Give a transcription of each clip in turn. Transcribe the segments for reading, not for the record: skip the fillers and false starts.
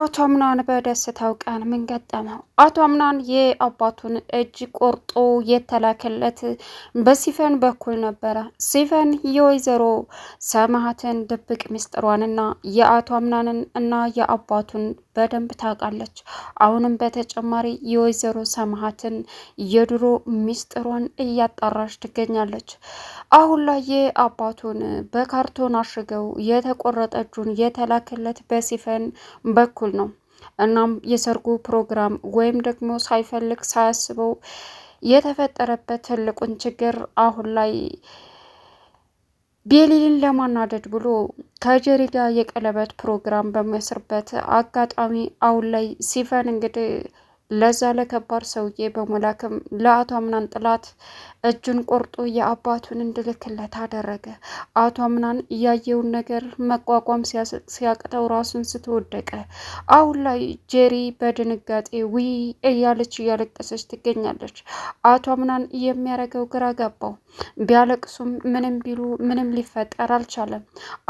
አቶ አምናን በደስታው ቀን ምን ገጠመው? አቶ አምናን የአባቱን እጅ ቆርጦ የተላከለት በሲፈን በኩል ነበረ። ሲፈን የወይዘሮ ሰማሃትን ድብቅ ምስጢሯንና የአቶ አምናንን እና የአባቱን በደንብ ታውቃለች። አሁንም በተጨማሪ የወይዘሮ ሰማሃትን የድሮ ምስጢሯን እያጣራች ትገኛለች። አሁን ላይ የአባቱን በካርቶን አሽገው የተቆረጠ እጁን የተላከለት በሲፈን በኩል ነው። እናም የሰርጉ ፕሮግራም ወይም ደግሞ ሳይፈልግ ሳያስበው የተፈጠረበት ትልቁን ችግር አሁን ላይ ቤሊልን ለማናደድ ብሎ ከጀሪ ጋር የቀለበት ፕሮግራም በሚያስርበት አጋጣሚ አሁን ላይ ሲፈን እንግዲህ ለዛ ለከባድ ሰውዬ በመላክም ለአቶ አምናን ጥላት እጁን ቆርጦ የአባቱን እንድልክለት አደረገ። አቶ አምናን እያየውን ነገር መቋቋም ሲያቅተው ራሱን ስትወደቀ። አሁን ላይ ጄሪ በድንጋጤ ዊ እያለች እያለቀሰች ትገኛለች። አቶ አምናን የሚያደርገው ግራ ገባው። ቢያለቅሱም ምንም ቢሉ ምንም ሊፈጠር አልቻለም።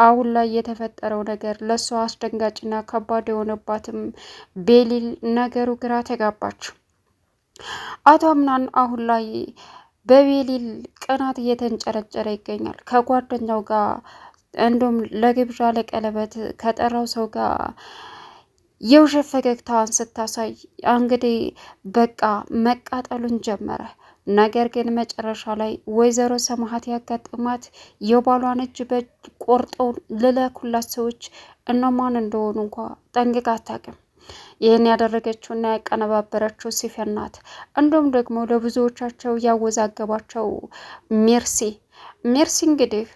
አሁን ላይ የተፈጠረው ነገር ለሷ አስደንጋጭና ከባድ የሆነባትም ቤሊል ነገሩ ግራ ተጋባች። አቶ አምናን አሁን ላይ በቤሊል ቅናት እየተንጨረጨረ ይገኛል። ከጓደኛው ጋር እንዲሁም ለግብዣ ለቀለበት ከጠራው ሰው ጋር የውሸት ፈገግታዋን ስታሳይ እንግዲህ በቃ መቃጠሉን ጀመረ። ነገር ግን መጨረሻ ላይ ወይዘሮ ሰማሃት ያጋጥማት የባሏን እጅ ቆርጠው ልለኩላት ሰዎች እነማን እንደሆኑ እንኳ ጠንቅቃ አታውቅም። ይህን ያደረገችውና ያቀነባበረችው ሲፈን ናት። እንዲሁም ደግሞ ለብዙዎቻቸው ያወዛገባቸው ሜርሲ እንግዲህ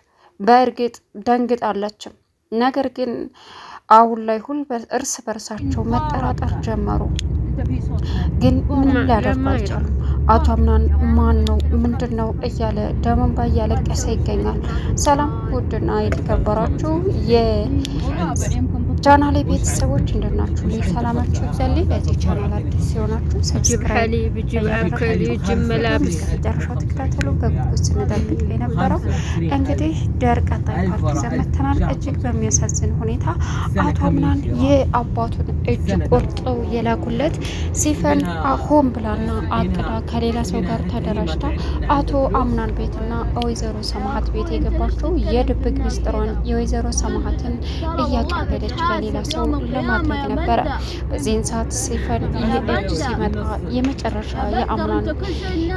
በእርግጥ ደንግጣለችም። ነገር ግን አሁን ላይ እርስ በርሳቸው መጠራጠር ጀመሩ። ግን ምንም ሊያደርጉ አልቻሉም። አቶ አምናን ማን ነው ምንድን ነው እያለ ደመንባ እያለቀሰ ይገኛል። ሰላም ውድና የተከበራችሁ ቻናሌ ቤተሰቦች እንደናችሁ ልጅ ሰላማችሁ ይብዛልኝ። በዚህ ቻናል አዲስ ሲሆናችሁ ሰብስክራይብ መጨረሻው ተከታተሉ። በጉጉት ስንጠብቅ የነበረው እንግዲህ ቀጣይ ፓርት ዘመተናል። እጅግ በሚያሳዝን ሁኔታ አቶ አምናን የአባቱን እጅ ቆርጠው የላኩለት ሲፈን ሆን ብላና አቅዳ ከሌላ ሰው ጋር ተደራጅታ አቶ አምናን ቤትና ወይዘሮ ሰማሃት ቤት የገባቸው የድብቅ ምስጢሯን የወይዘሮ ሰማሃትን እያቀበለች ሌላ ሰው ለማድረግ ነበረ። በዚህን ሰዓት ሲፈን ይህ እጅ ሲመጣ የመጨረሻ የአምናን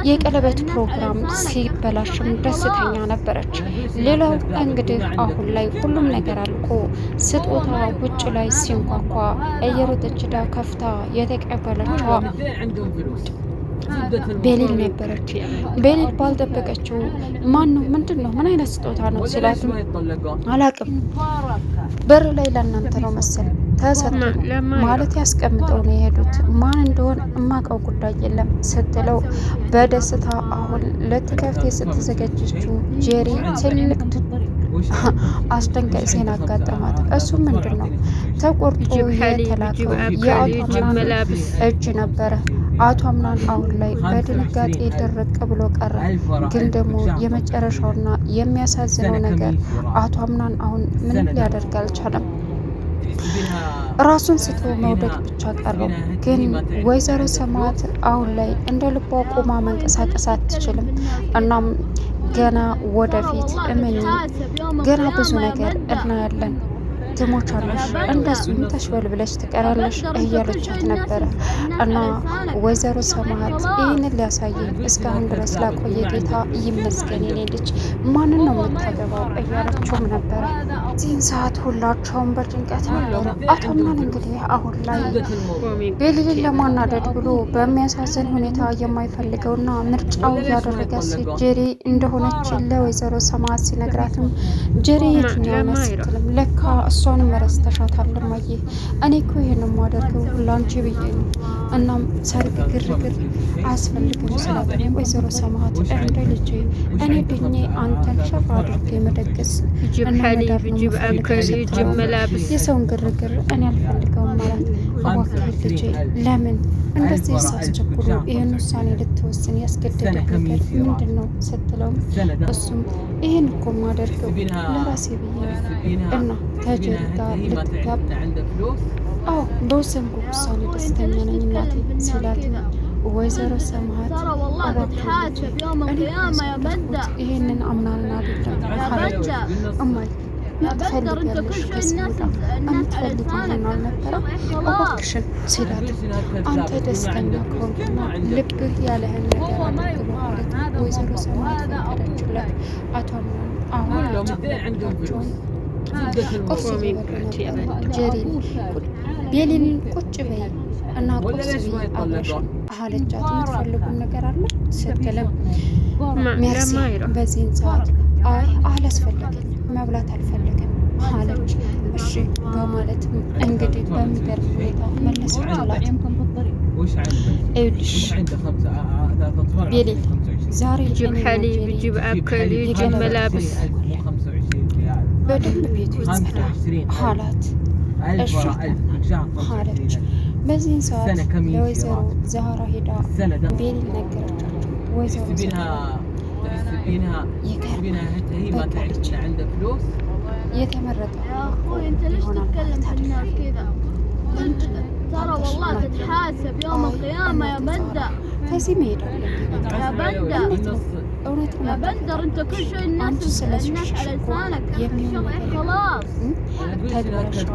የቀለበት ፕሮግራም ሲበላሽም ደስተኛ ነበረች። ሌላው እንግዲህ አሁን ላይ ሁሉም ነገር አልቆ ስጦታ ውጭ ላይ ሲንኳኳ እየሮጠች ዳ ከፍታ የተቀበለችዋ ቤሊል ነበረች። ቤሊል ባልጠበቀችው ማን ነው ምንድን ነው ምን አይነት ስጦታ ነው ሲላትም አላቅም በር ላይ ለእናንተ ነው መሰል ተሰጥቶ ማለት ያስቀምጠው ነው የሄዱት ማን እንደሆን እማቀው ጉዳይ የለም ስትለው በደስታ አሁን ልትከፍት ስትዘጋጀችው ጄሪ ትልቅ አስደንጋጭ ዜና አጋጠማት። እሱ ምንድን ነው ተቆርጦ የተላከው የአቶ አምናን እጅ ነበረ። አቶ አምናን አሁን ላይ በድንጋጤ ደረቅ ብሎ ቀረ። ግን ደግሞ የመጨረሻውና የሚያሳዝነው ነገር አቶ አምናን አሁን ምንም ሊያደርግ አልቻለም። ራሱን ስቶ መውደቅ ብቻ ቀረው። ግን ወይዘሮ ሰማሃት አሁን ላይ እንደ ልቧ ቆማ መንቀሳቀስ አትችልም። እናም ገና ወደፊት እመኝ ገና ብዙ ነገር እናያለን ትሞቻለሽ እንደዚሁም ተሽበልብለሽ ትቀራለሽ እያለቻት ነበረ። እና ወይዘሮ ሰማሃት ይህንን ሊያሳየን እስካሁን ድረስ ላቆየ ጌታ ይመስገን የኔ ልጅ ማንን ነው የምታገባው እያለችውም ነበረ። እዚህን ሰዓት ሁላቸውም በጭንቀት ነበሩ። አቶ አምናን እንግዲህ አሁን ላይ ቤሊልን ለማናደድ ብሎ በሚያሳዝን ሁኔታ የማይፈልገውና ምርጫው እያደረገ ጄሪ እንደሆነች ለወይዘሮ ሰማሃት ሲነግራትም ጄሪ የትኛው ነው ስትልም ለካ እሷን መረስተሻታል እማዬ እኔ እኮ ይሄን የማደርገው ላንቺ ብዬ ነው። እናም ሰርግ ግርግር አያስፈልግም ስላት ወይዘሮ ሰማሃት እንደ ልጄ እኔ ብኜ አንተን ሸፋ አድርጌ መደገስ እና መዳር ነው የምፈልገው የሰውን ግርግር እኔ አልፈልገውም ማለት እባክህ ልጄ ለምን እንደዚህ ሳስቸኩሉ ይህን ውሳኔ ልትወስን ያስገደደ ነገር ምንድን ነው ስትለው እሱም ይህን እኮ ማደርገው ለራሴ ብዬ እና ከጀሪ ጋር ልትጋባ አዎ በወሰንኩ ውሳኔ ደስተኛ ነኝ እናቴ ሲላት ወይዘሮ ሰማሃት ይሄንን አምናንን አይደለም አለች። እማዬ ትፈልጊያለሽ ከዚህ ወጣ የምትፈልጊውን አልነበረም እባክሽን ሲላት አንተ ደስተኛ ከሆንክና ልብህ ያለህን ነገር አድርግ በማለት ወይዘሮ ሰማሃት ፈቀደችለት። አቶ አምናን አሁን ቁርስ ጀሪን ቤሊን ቁጭ በይ እና ቁርስ በይ አብረሽን አለቻት። የምትፈልጉን ነገር አለ ስትልም ሜርሲ በዚህን ሰዓት አይ አላስፈለገኝም መብላት አልፈለግም አለች። እሺ በማለት እንግዲህ በሚገርም ሁኔታ መለሰች አላት። ይኸውልሽ ቤሊ ዛሬ جيب حليب جيب أكل يجيب ملابس በደንብ ቤቱ ይጸዳ አላት። እሺ አለች። በዚህን ሰዓት ለወይዘሮ ዛህራ ሄዳ ቤሊ ነገረቻቸው። ወይዘሮ የተመረጠ ይሆናል ማለት አይደለም። ترى والله تتحاسب يوم القيامة يا بندر ከዚህ መሄድ يا بندر انت كل شيء الناس على لسانك خلاص ተግበረሻል፣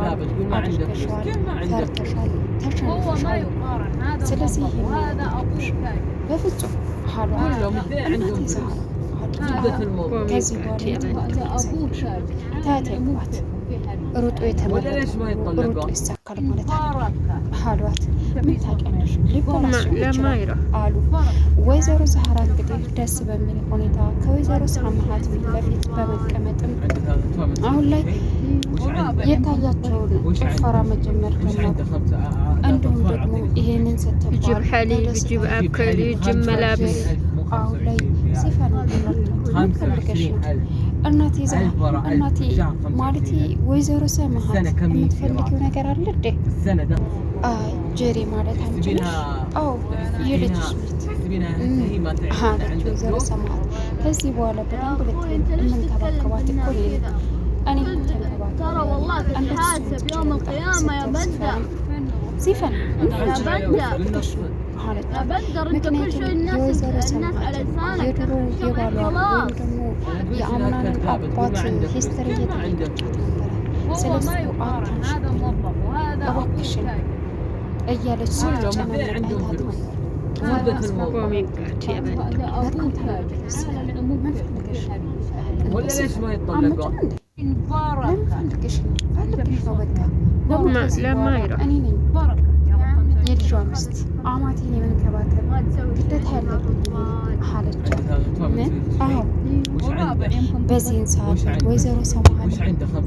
አድርገሻል፣ ፈርተሻል፣ ተሸንፈሻል። ስለዚህ በፍጹም እናቴ ዛህራ ከዚህ ታተግባት ሩጦ የተመረጠ ሩጦ ይሳካል ማለት አሏት። ምን ታውቂያለሽ ሊበላሽ አሉ። ወይዘሮ ዛህራ እንግዲህ ደስ በሚል ሁኔታ ከወይዘሮ ሰማሃት ፊት ለፊት በመቀመጥም አሁን ላይ የታያቸውን ጭፈራ መጀመር ጀመሩ። እንዲሁም ደግሞ ይሄንን ስትባል يجيب حليب يجيب أكل يجيب ملابس አሁን ላይ ሲፈናላቸው ምን ፈልገሽ ነው እናቴ ዛህራ እናቴ ማለቴ ወይዘሮ ሰማሃት የምትፈልጊው ነገር አለ እንዴ? አይ ጀሪ ማለት አንቺ ነሽ? አዎ የልጅሽ ሚስት አለች ወይዘሮ ሰማሃት። ከዚህ በኋላ በደንብ የምንከባከባት እኮ እኔ ሲፈን ምክንያቱም የወይዘሮ ሰማሃት የድሮ የባሏ ወይም ደግሞ የአምናንን አባት ሂስትሪ እየጠየቀቻት ነበረ። ስለሱ አታንሽ እባክሽን እያለች ሲጨናነቃት ነበር። የልጇ ሚስት አማቴን የመንከባከብ ግዴታ ያለብኝ አለቻት። ምን? አዎ። በዚህን ሰዓት ወይዘሮ ሰማሃት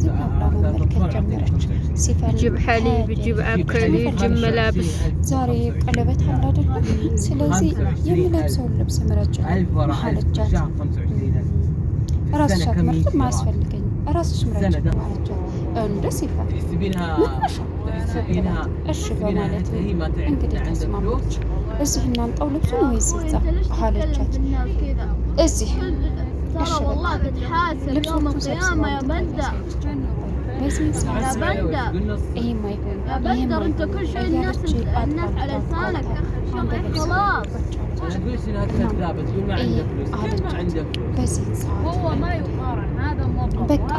ዝም ብላ መመልከት ጀመረች። يجيب حليب يجيب أكل يجيب ملابس ዛሬ ቀለበት አለ አይደለም? ስለዚህ የሚለብሰውን ልብስ ምረጭ አለቻት። ራስሽ አትመርጭም? አያስፈልገኝም ራስሽ ምረጭ አለቻት። እንደ ሲፈን እሺ በማለት እንግዲህ ተስማማች። እዚህ እናምጣው ልብሱን ወይስ እዛ አለቻት። እዚህ እሺ ልብሱን በዚህ ሰዓት ይሄም አይሆን ይሄም እያለች አለቻት። በዚህ ሰዓት በቃ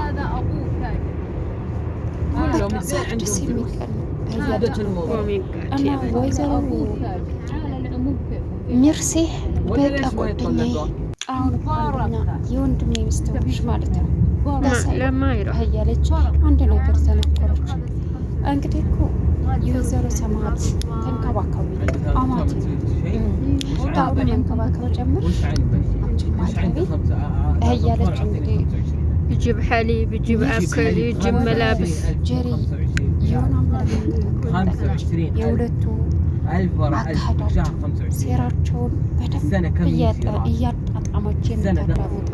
ደስ የሚል ቀን እና ወይዘሮ ሚርሴ በቃ ጓደኛዬ አሁን ባልና የወንድሜ ሚስቶች ማለት ነው እያለች አንድ ነገር ተነገረች። እንግዲህ እኮ የወይዘሮ ሰማሃት ተንከባከቢ አማቴ ታሁን መንከባከብ ጀምር ማጠቢ እያለች እንግዲህ يجيب حليب يجيب أكل يجيب ملابس ጀሪ የሆነ አመለካከት የሁለቱ አካሄዳቸው ሴራቸውን በደንብ እያጣጣመች የምታዳምጧ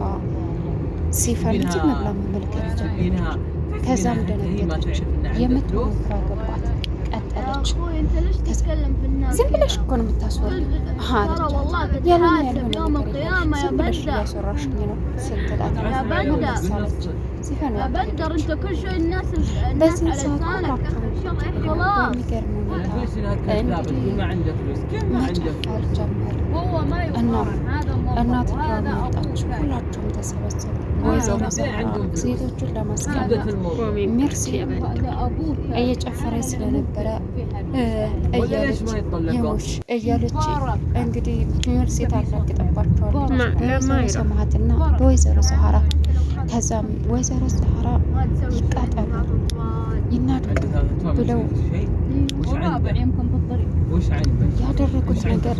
ሲፈን ዝም ብላ መመልከት ጀመረች። ከዛም ደነገጠች። የምትሆን ግራ ገባት። ቀጠለች። ዝም ብለሽ እኮ ነው የምታስወሪው አለቻት። ያልሆነ ነገር ዝም ብለሽ እያስወራሽኝ ነው ስትላት መለሳለች። ሲፈን በዚህ ሰዓት በሚገርም ሁኔታ መጨፈር ጀመሩ እና እናትየው መጣች። ሁላቸውም ተሰበሰቡ። ወይዘሮ ዛህራ ሴቶቹን ለማስቀናት ሜርሲ እየጨፈረች ስለነበረ እያለች የሞሽ እያለች እንግዲህ ሜርሲ ታላግጠባቸዋለች በወይዘሮ ሰማሃትና በወይዘሮ ዛህራ። ከዛም ወይዘሮ ዛህራ ይቃጠሉ ይናደዱ ብለው ያደረጉት ነገር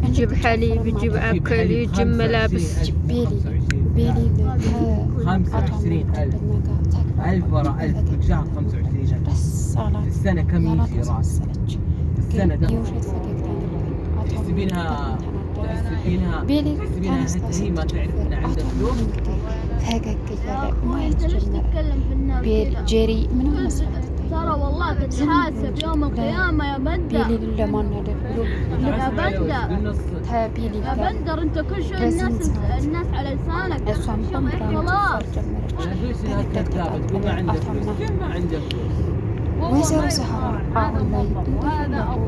يجيب حليب يجيب أكل يجيب ملابس ቤሊ 25,000 ورا 1000 في الشهر 25,000 ደስ አላት። السنة كم يجي راتب መሰለች السنة ده የውሸት ፈገግታ تحسبينها ቤሊ حتى هي ما تعرف ان عندها فلوس ፈገግ እያለ ማየት ጀመረ። ጄሪ ምንም መስራት ترى والله تتحاسب يوم القيامة يا بندر. ቤሊን ለማናደድ ብሎ يا بندر ከቤሊ يا بندر انت كل شيء الناس على لسانك. እሷም ጨምራ መጨፈር ጀመረች። تقول ما عندها فلوس كيف ما عندها فلوس ወይዘሮ ዛህራ አሁን ላይ እንደፈለጉ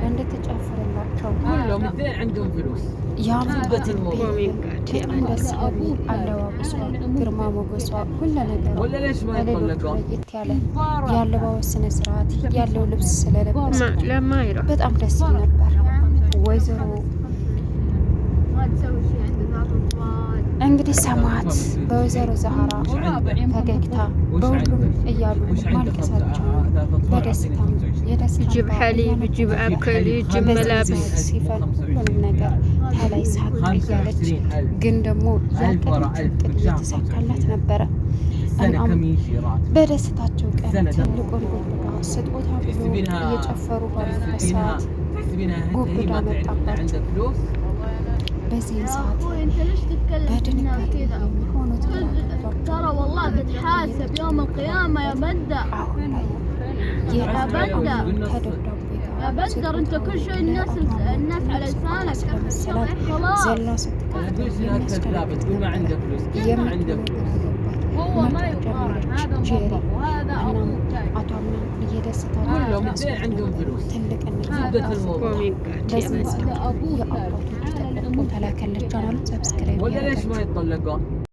እንደተጨፈረላቸው كلهم اثنين عندهم فلوس ያምሩበት በጣም ደስ የሚል አለባበሷ፣ ግርማ ሞገሷ፣ ሁሉ ነገሯ ولا ليش ما يطلقون ለየት ያለ የአለባበስ ስነ ስርዓት ያለው ልብስ ስለለበሰች لما يروح በጣም ደስ ይል ነበር። ወይዘሮ ما تسوي شيء عند ذات اطفال. እንግዲህ ሰማት በወይዘሮ ዛህራ ፈገግታ በሁሉም እያሉ ማልቀሳቸው በደስታ የደስታ يجيب حليب يجيب أكل يجيب ملابس ሲፈን ሁሉንም ነገር ከላይ ሳቅ እያለች ግን ደግሞ ያቀደችው እቅድ እየተሳካላት ነበረ። السنة كم يجي راتب በደስታቸው ቀን ትልቁን ጉብዳ ስጦታ ብሎ እየጨፈሩ ባሉበት ሰዓት تحسبينها هي ጉብዳ ما تعرف ان መጣባቸው። عندها فلوس በዚህን يا ሰዓት اخوي انت ليش تتكلم فينا በድንጋጤ كذا؟ የሚሆኑት ترى والله تتحاسب يوم القيامة يا بندر. አሁን ላይ يا بندر ከደብዳቤ يا بندر انت كل شيء الناس على لسانك. ስለመሰላት خلاص ዘላ ስትከፍት تقول كذابة تقول ما عندها فلوس كيف ما عندها فلوس هو ما يقال هذا موظف وهذا ابوك جاي. አቶ አምና እየደስታቸው كلهم اثنين عندهم فلوس ትልቅ زبدة الموضوع በዚህ ሰዓት የአባቶች ተለቆ ተላከለች። ቻናሉን ሰብስክራይብ ولا ليش ما يتطلقون